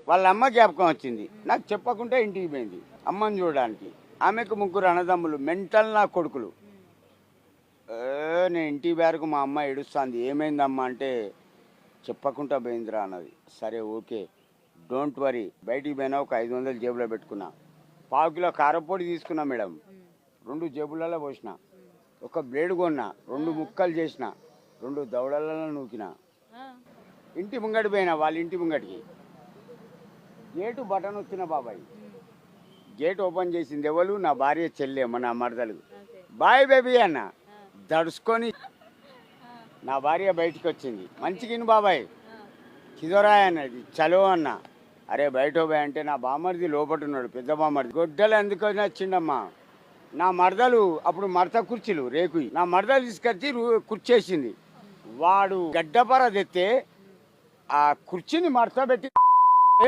వాళ్ళ అమ్మ జ్ఞాపకం వచ్చింది. నాకు చెప్పకుండా ఇంటికి పోయింది అమ్మని చూడడానికి. ఆమెకు 3 అన్నదమ్ములు, మెంటల్ నా కొడుకులు. నేను ఇంటికి పేరుకు మా అమ్మ ఏడుస్తుంది. ఏమైందమ్మా అంటే చెప్పకుండా పోయిందిరా అన్నది. సరే ఓకే, డోంట్ వరీ. బయటికి పోయినా ఒక 500 జేబులో పెట్టుకున్నా. 1/4 కిలో కారపొడి తీసుకున్నా మేడం, 2 జేబులలో పోసిన. ఒక బ్లేడ్ కొన్నా, 2 ముక్కలు చేసిన, 2 దవడలలో నూకిన. ఇంటి ముంగటి పోయినా, వాళ్ళ ఇంటి ముంగటికి. గేటు బటన్ వచ్చిన బాబాయ్, గేట్ ఓపెన్ చేసింది ఎవరు? నా భార్య చెల్లెమ్మ, నా మరదలు. బాయ్ బేబీ అన్న, దడుచుకొని నా భార్య బయటికి వచ్చింది. మంచిగిన్ బాబాయ్, చిదరాయ్ అన్నది. చలో అన్న. అరే బయట పోయి అంటే నా బామర్ది లోపట ఉన్నాడు, పెద్ద బామర్ది. గొడ్డలు ఎందుకు వచ్చిండమ్మా? నా మరదలు అప్పుడు మడత కుర్చీలు రేకు, నా మరదలు తీసుకొచ్చి కుర్చేసింది. వాడు గడ్డపర తెస్తే ఆ కుర్చీని మడత పెట్టి